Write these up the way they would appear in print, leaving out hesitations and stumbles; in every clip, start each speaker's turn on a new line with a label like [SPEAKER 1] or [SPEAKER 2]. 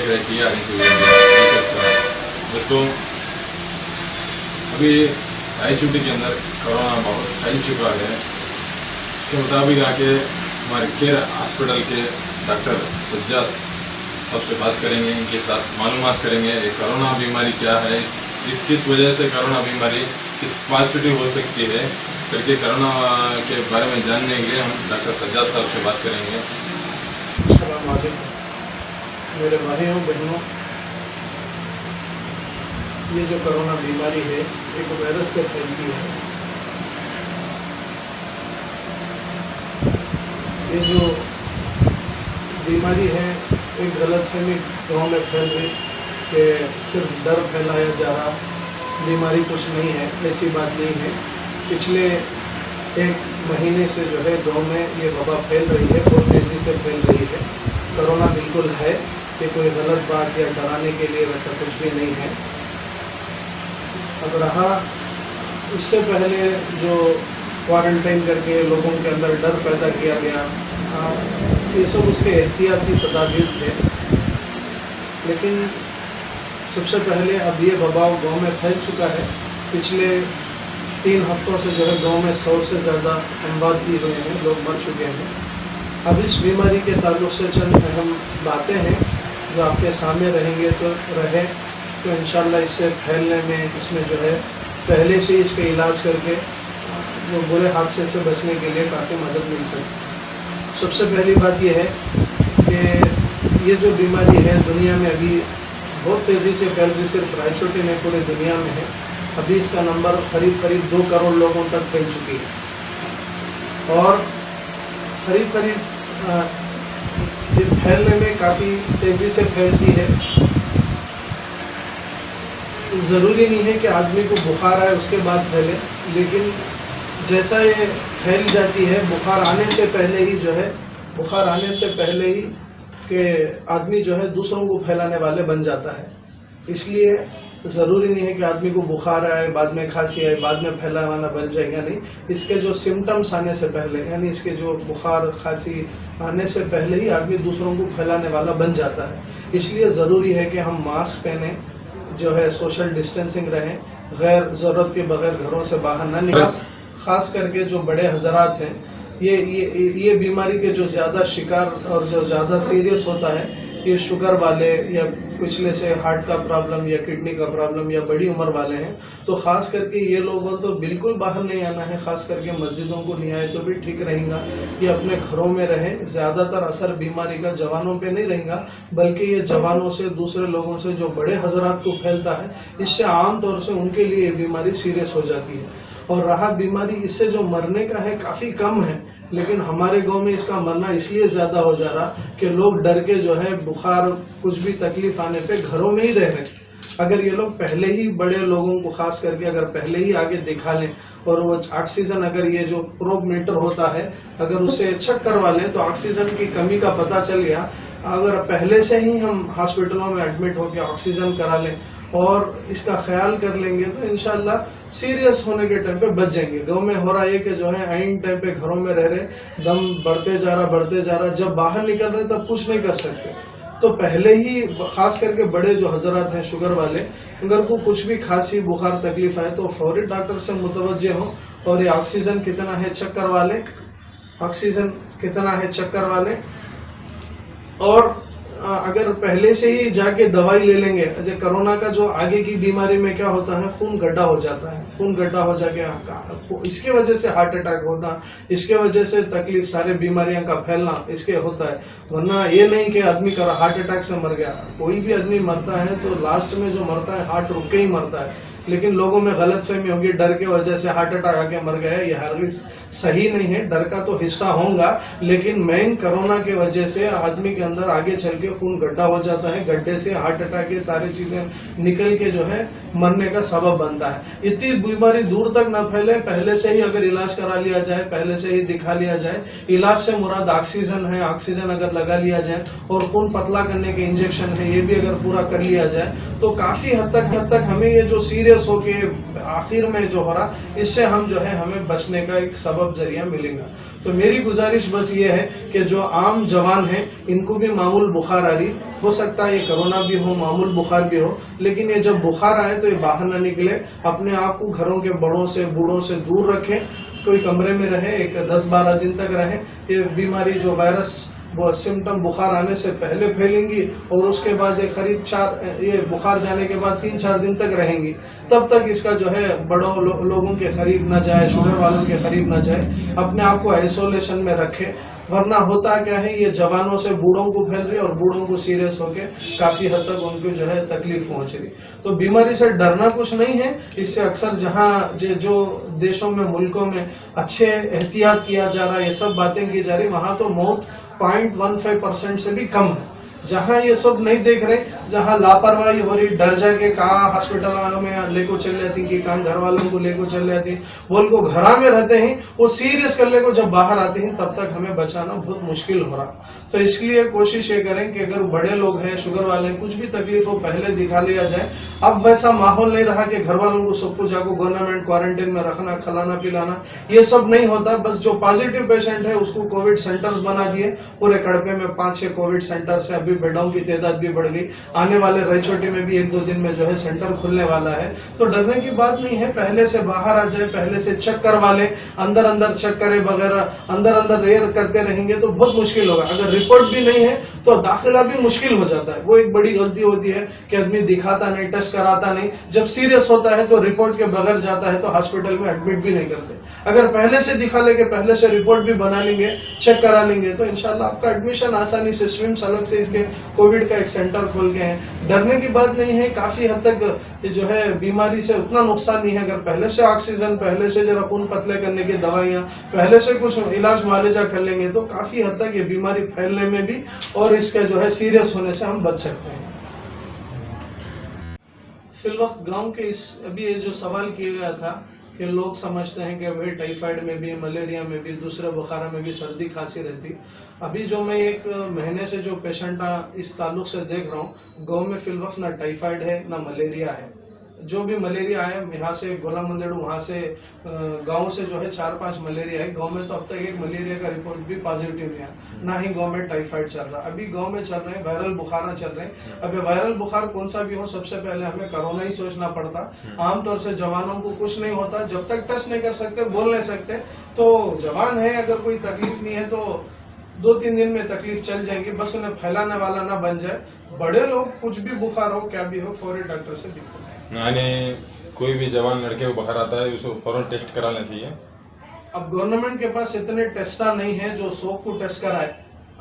[SPEAKER 1] रहे टीआर दोस्तों, अभी रायचूटी के अंदर कोरोना बहुत फैल चुका है। इसके मुताबिक आके हमारे केयर हॉस्पिटल के डॉक्टर सज्जाद सबसे बात करेंगे, इनके साथ मालूमात करेंगे ये कोरोना बीमारी क्या है, किस वजह से कोरोना बीमारी किस पॉजिटिव हो सकती है करके कोरोना के बारे में जानने के लिए हम डॉक्टर सज्जाद साहब से बात करेंगे।
[SPEAKER 2] अस्सलाम वालेकुम मेरे भाइयों बहनों, ये जो कोरोना बीमारी है एक वायरस से फैलती है। ये जो बीमारी है एक गलतफहमी गाँव में फैल रही कि सिर्फ डर फैलाया जा रहा, बीमारी कुछ नहीं है, ऐसी बात नहीं है। पिछले एक महीने से जो है गाँव में ये वबा फैल रही है, बहुत तेज़ी से फैल रही है। कोरोना बिल्कुल है, कि कोई गलत बात या डराने के लिए वैसा कुछ भी नहीं है। अब रहा इससे पहले जो क्वारंटाइन करके लोगों के अंदर डर पैदा किया गया, ये सब उसके एहतियाती तदाबीर थे। लेकिन सबसे पहले अब ये वबा गाँव में फैल चुका है। पिछले 3 हफ्तों से जो है गाँव में 100 से ज़्यादा अमवात भी हुए हैं, लोग मर चुके हैं। अब इस बीमारी के ताल्लुक से चंद अहम बातें हैं जो आपके सामने रहेंगे तो इंशाल्लाह इससे फैलने में, इसमें जो है पहले से इसका इलाज करके जो बुरे हादसे से बचने के लिए काफ़ी मदद मिल सकती है। सबसे पहली बात यह है कि ये जो बीमारी है दुनिया में अभी बहुत तेज़ी से फैल रही, सिर्फ रायचूटी में पूरे दुनिया में है। अभी इसका नंबर करीब 2 करोड़ लोगों तक फैल चुकी है और करीब ये फैलने में काफ़ी तेज़ी से फैलती है। ज़रूरी नहीं है कि आदमी को बुखार आए उसके बाद फैले, लेकिन जैसा ये फैल जाती है बुखार आने से पहले ही कि आदमी जो है दूसरों को फैलाने वाले बन जाता है। इसलिए ज़रूरी नहीं है कि आदमी को बुखार आए, बाद में खांसी आए, बाद में फैलावाना बन जाएगा, नहीं। इसके जो सिम्टम्स आने से पहले, यानी इसके जो बुखार खांसी आने से पहले ही आदमी दूसरों को फैलाने वाला बन जाता है। इसलिए ज़रूरी है कि हम मास्क पहने, जो है सोशल डिस्टेंसिंग रहें, गैर ज़रूरत के बगैर घरों से बाहर ना निकलें। ख़ास करके जो बड़े हजरात हैं, ये बीमारी के जो ज़्यादा शिकार और जो ज़्यादा सीरियस होता है, ये शुगर वाले या पिछले से हार्ट का प्रॉब्लम या किडनी का प्रॉब्लम या बड़ी उम्र वाले हैं। तो ख़ास करके ये लोगों तो बिल्कुल बाहर नहीं आना है, ख़ास करके मस्जिदों को नहीं आए तो भी ठीक रहेगा। ये अपने घरों में रहें। ज़्यादातर असर बीमारी का जवानों पे नहीं रहेगा, बल्कि ये जवानों से, दूसरे लोगों से जो बड़े हजरात को फैलता है, इससे आम तौर से उनके लिए ये बीमारी सीरियस हो जाती है। और रहा बीमारी, इससे जो मरने का है काफ़ी कम है, लेकिन हमारे गांव में इसका मरना इसलिए ज़्यादा हो जा रहा कि लोग डर के जो है बुखार कुछ भी तकलीफ आने पे घरों में ही रह रहे। अगर ये लोग पहले ही बड़े लोगों को खास करके अगर पहले ही आगे दिखा लें और वो ऑक्सीजन, अगर ये जो प्रोब मीटर होता है अगर उससे चेक करवा लें तो ऑक्सीजन की कमी का पता चल गया, अगर पहले से ही हम हॉस्पिटलों में एडमिट होकर ऑक्सीजन करा लें और इसका ख्याल कर लेंगे तो इंशाल्लाह सीरियस होने के टाइम पे बच जाएंगे। गांव में हो रहा है कि जो है आइन टाइम पे घरों में रह रहे, दम बढ़ते जा रहा, जब बाहर निकल रहे तब कुछ नहीं कर सकते। तो पहले ही खास करके बड़े जो हजरात हैं शुगर वाले, अगर को कुछ भी खांसी बुखार तकलीफ आए तो फौरी डॉक्टर से मुतवज्जे हों और ये ऑक्सीजन कितना है चेक करवा लें। और अगर पहले से ही जाके दवाई ले लेंगे, कोरोना का जो आगे की बीमारी में क्या होता है, खून गड्ढा हो जाता है, खून गड्ढा हो जाके इसके वजह से हार्ट अटैक होता, इसके वजह से तकलीफ, सारे बीमारियों का फैलना इसके होता है। वरना ये नहीं कि आदमी का हार्ट अटैक से मर गया। कोई भी आदमी मरता है तो लास्ट में जो मरता है हार्ट रुक के ही मरता है, लेकिन लोगों में गलतफहमी होगी डर के वजह से हार्ट अटैक आके मर गया। ये हरगिज़ सही नहीं है। डर का तो हिस्सा होगा, लेकिन मेन कोरोना के वजह से आदमी के अंदर आगे चल के खून गड्ढा हो जाता है, गड्ढे से हार्ट अटैक ये सारी चीजें निकल के जो है मरने का सबब बनता है। इतनी बीमारी दूर तक न फैले, पहले से ही अगर इलाज करा लिया जाए, पहले से ही दिखा लिया जाए। इलाज से मुराद ऑक्सीजन है, ऑक्सीजन अगर लगा लिया जाए और खून पतला करने के इंजेक्शन है, ये भी अगर पूरा कर लिया जाए तो काफी हद तक हमें ये जो सीरियस होके आखिर में जो हो रहा, इससे हम जो है हमें बचने का एक सबब जरिया मिलेगा। तो तो मेरी गुजारिश बस ये है कि जो आम जवान हैं इनको भी मामूल बुखार आ रही, हो सकता है ये कोरोना भी हो, मामूल बुखार भी हो, लेकिन ये जब बुखार आए तो ये बाहर ना निकले, अपने आप को घरों के बड़ों से बूढ़ों से दूर रखें, कोई कमरे में रहे, एक 10-12 दिन तक रहे। ये बीमारी जो वायरस वो सिम्टम बुखार आने से पहले फैलेंगी और उसके बाद ये करीब ये बुखार जाने के बाद 3-4 दिन तक रहेंगी, तब तक इसका जो है बड़ों लोगों के करीब न जाए, शुगर वालों के करीब न जाए, अपने आप को आइसोलेशन में रखे। वरना होता क्या है, ये जवानों से बूढ़ों को फैल रही और बूढ़ों को सीरियस होके काफी हद तक उनको जो है तकलीफ पहुंच रही। तो बीमारी से डरना कुछ नहीं है, इससे अक्सर जहां जो देशों में मुल्कों में अच्छे एहतियात किया जा रहा है, ये सब बातें की जा रही, वहां तो मौत 0.15% से भी कम है। जहां ये सब नहीं देख रहे, जहां लापरवाही हो रही, डर जाके कहाँ हॉस्पिटल में लेको चल जाती कि कहाँ घर वालों को लेको चल जाती, बोल को घरा में रहते हैं, वो सीरियस कर ले को जब बाहर आते हैं तब तक हमें बचाना बहुत मुश्किल हो रहा। तो इसलिए कोशिश ये करें कि अगर बड़े लोग हैं, शुगर वाले हैं, कुछ भी तकलीफ हो पहले दिखा लिया जाए। अब वैसा माहौल नहीं रहा कि घर वालों को सबको जाको गवर्नमेंट क्वारंटाइन में रखना, खिलाना पिलाना, ये सब नहीं होता। बस जो पॉजिटिव पेशेंट है उसको कोविड सेंटर्स बना दिए, पूरे कड़पे में 5-6 कोविड सेंटर्स है, अभी बेडों की तादाद भी बढ़ गई, आने वाले रायचोटी में भी 1-2 दिन में जो है सेंटर खुलने वाला है। तो डरने की बात नहीं है, पहले से बाहर आ जाए, पहले से चेक करवा ले, अंदर चेक करे बगैर अंदर रेयर करते रहेंगे तो बहुत मुश्किल होगा। अगर रिपोर्ट भी नहीं है तो दाखिला भी मुश्किल हो जाता है। वो एक बड़ी गलती होती है कि आदमी दिखाता नहीं, टेस्ट कराता नहीं, जब सीरियस होता है तो रिपोर्ट के बगैर जाता है तो हॉस्पिटल में एडमिट भी नहीं करते। अगर पहले से दिखा लेंगे, पहले से रिपोर्ट भी बना लेंगे, चेक करा लेंगे तो इंशाल्लाह आपका एडमिशन आसानी से, स्विम्स अलग से इसके कोविड का एक सेंटर खोल के हैं। डरने की बात नहीं है, काफी हद तक जो है बीमारी से उतना नुकसान नहीं है। अगर पहले से ऑक्सीजन, पहले से जरा खून पतले करने की दवाइयां, पहले से कुछ इलाज मुआवजा कर लेंगे तो काफी हद तक ये बीमारी फैलने में भी और इसका जो है सीरियस होने से हम बच सकते हैं। फिलवक्त गांव के अभी ये जो सवाल किया गया था कि लोग समझते हैं कि भाई टाइफाइड में भी, मलेरिया में भी, दूसरे बुखार में भी सर्दी खांसी रहती। अभी जो मैं 1 महीने से जो पेशेंट इस ताल्लुक से देख रहा हूँ, गांव में फिलवक्त ना टाइफाइड है ना मलेरिया है। जो भी मलेरिया है, यहाँ से गोला मंदेड़ू, वहाँ से गांव से जो है 4-5 मलेरिया है। गांव में तो अब तक 1 मलेरिया का रिपोर्ट भी पॉजिटिव नहीं है, ना ही गांव में टाइफाइड चल रहा। अभी गांव में चल रहे हैं वायरल बुखार चल रहे हैं। अब वायरल बुखार कौन सा भी हो, सबसे पहले हमें कोरोना ही सोचना पड़ता। आमतौर से जवानों को कुछ नहीं होता, जब तक टेस्ट नहीं कर सकते, बोल नहीं सकते। तो जवान है, अगर कोई तकलीफ नहीं है तो 2-3 दिन में तकलीफ चल जाएंगी, बस उन्हें फैलाने वाला ना बन जाए। बड़े लोग कुछ भी बुखार हो, क्या भी हो, फौरी डॉक्टर से दिक्कत है।
[SPEAKER 1] यानी कोई भी जवान लड़के को बुखार आता है उसको फौरन टेस्ट कराना चाहिए।
[SPEAKER 2] अब गवर्नमेंट के पास इतने टेस्टा नहीं है जो 100 को टेस्ट कराए।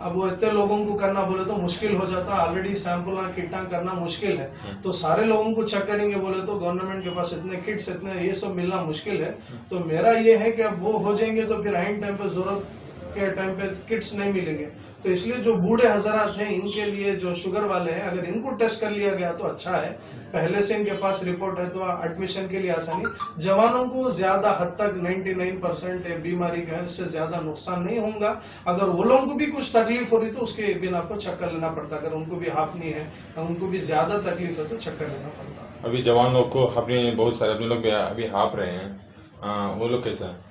[SPEAKER 2] अब वो इतने लोगों को करना बोले तो मुश्किल हो जाता, ऑलरेडी सैंपल किटा करना मुश्किल है। तो सारे लोगों को चेक करेंगे बोले तो गवर्नमेंट के पास इतने किट्स, इतने ये सब मिलना मुश्किल है। तो मेरा ये है कि अब वो हो जाएंगे तो फिर आइन टाइम पे जरूरत के टाइम पे किट्स नहीं मिलेंगे। तो इसलिए जो बूढ़े हजरात हैं, इनके लिए जो शुगर वाले हैं, अगर इनको टेस्ट कर लिया गया तो अच्छा है, पहले से इनके पास रिपोर्ट है तो एडमिशन के लिए आसानी। जवानों को ज्यादा हद तक 99% बीमारी जो है उससे ज्यादा नुकसान नहीं होगा। अगर वो लोगों को भी कुछ तकलीफ हो रही तो उसके बिना आपको चक्कर लेना पड़ता। अगर उनको भी हाफनी है, उनको भी ज्यादा तकलीफ है तो चक्कर लेना पड़ता।
[SPEAKER 1] अभी जवान लोग को अपने बहुत सारे अपने लोग भी अभी हाफ रहे हैं, वो लोग कैसा है?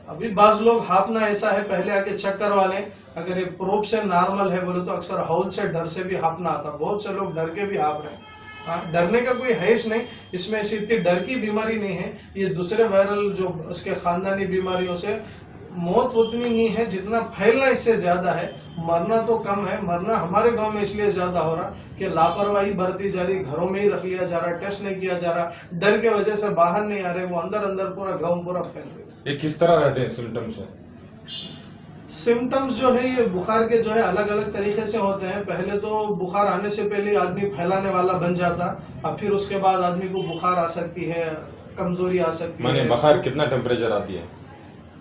[SPEAKER 2] अभी बाज लोग हाफना ऐसा है, पहले आके चेक करवा लें। अगर ये प्रोब से नॉर्मल है बोले तो अक्सर हौल से, डर से भी हाफना आता। बहुत से लोग डर के भी हाफ रहे हैं। हाँ, डरने का कोई है नहीं, इसमें ऐसी इतनी डर की बीमारी नहीं है। ये दूसरे वायरल जो उसके खानदानी बीमारियों से मौत उतनी नहीं है जितना फैलना इससे ज्यादा है। मरना तो कम है, मरना हमारे गांव में इसलिए ज्यादा हो रहा कि लापरवाही बरती जा रही, घरों में ही रख लिया जा रहा, टेस्ट नहीं किया जा रहा, डर के वजह से बाहर नहीं आ रहे, वो अंदर पूरा गांव पूरा फैल रहे।
[SPEAKER 1] ये किस तरह रहते हैं सिम्टम्स?
[SPEAKER 2] सिम्टम्स जो है ये बुखार के जो है अलग अलग तरीके से होते हैं। पहले तो बुखार आने से पहले आदमी फैलाने वाला बन जाता, अब फिर उसके बाद आदमी को बुखार आ सकती है, कमजोरी आ सकती है।
[SPEAKER 1] माने बुखार कितना टेम्परेचर आती है?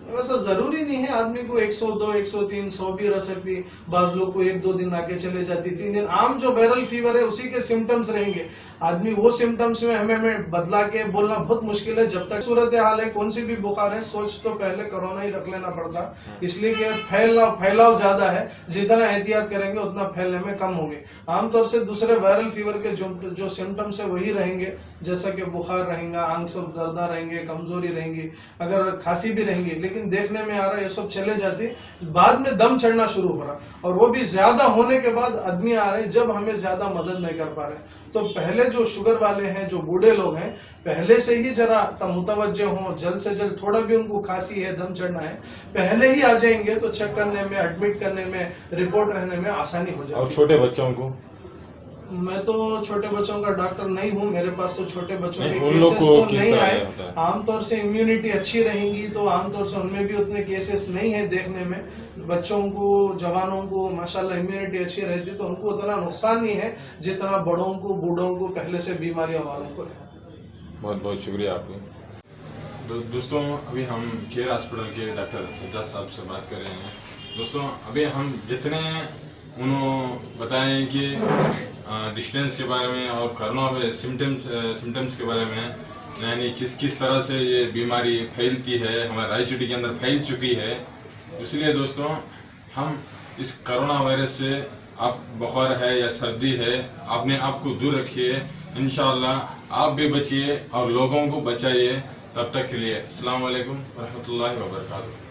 [SPEAKER 2] वैसा जरूरी नहीं है, आदमी को 102, 103, 100 भी रह सकती। बाज लोग को 1-2 दिन आके चले जाती, 3 दिन। आम जो वायरल फीवर है उसी के सिम्टम्स रहेंगे। आदमी वो सिम्टम्स में हमें बदला के बोलना बहुत मुश्किल है। जब तक सूरत हाल है, कौन सी भी बुखार है, सोच तो पहले कोरोना ही रख लेना पड़ता, इसलिए कि फैलाव ज्यादा है। जितना एहतियात करेंगे उतना फैलने में कम होंगे। आमतौर से दूसरे वायरल फीवर के जो सिम्टम्स है वही रहेंगे, जैसा कि बुखार रहेगा, आंख सब दर्द रहेंगे, कमजोरी रहेंगी, अगर खांसी भी रहेंगी। लेकिन लेकिन देखने में आ रहा है ये सब चले जाती, बाद में दम चढ़ना शुरू हो रहा, और वो भी ज्यादा होने के बाद आदमी आ रहे जब हमें ज्यादा मदद नहीं कर पा रहे। तो पहले जो शुगर वाले हैं, जो बूढ़े लोग हैं, पहले से ही जरा मुतवज्जे हों, जल्द से जल्द, थोड़ा भी उनको खांसी है, दम चढ़ना है, पहले ही आ जाएंगे तो चेक करने में, एडमिट करने में, रिपोर्ट रहने में आसानी हो जाएगी।
[SPEAKER 1] और छोटे बच्चों को?
[SPEAKER 2] मैं तो छोटे बच्चों का डॉक्टर नहीं हूँ, मेरे पास तो छोटे बच्चों के
[SPEAKER 1] उन लोग
[SPEAKER 2] केसेस
[SPEAKER 1] को
[SPEAKER 2] तो
[SPEAKER 1] किस
[SPEAKER 2] नहीं
[SPEAKER 1] तरह
[SPEAKER 2] आए।
[SPEAKER 1] होता है?
[SPEAKER 2] आमतौर से इम्यूनिटी अच्छी रहेंगी तो आमतौर से उनमें भी उतने केसेस नहीं है देखने में। बच्चों को, जवानों को माशाल्लाह इम्यूनिटी अच्छी रहती तो उनको उतना नुकसान नहीं है जितना बड़ों को, बूढ़ों को, पहले से बीमारियों वालों को है।
[SPEAKER 1] बहुत बहुत शुक्रिया आपको। दोस्तों, अभी हम केयर हॉस्पिटल के डॉक्टर सज्जाद साहब से बात कर रहे हैं। दोस्तों, अभी हम जितने उन्होंने बताएं कि डिस्टेंस के बारे में और कोरोना में सिम्टम्स के बारे में, यानी किस तरह से ये बीमारी फैलती है, हमारे रायचूटी के अंदर फैल चुकी है। इसलिए दोस्तों, हम इस कोरोना वायरस से, आप बुखार है या सर्दी है, अपने आप को दूर रखिए। इंशाअल्लाह आप भी बचिए और लोगों को बचाइए। तब तक के लिए अस्सलाम वालेकुम रहमतुल्लाहि व बरकातुहू।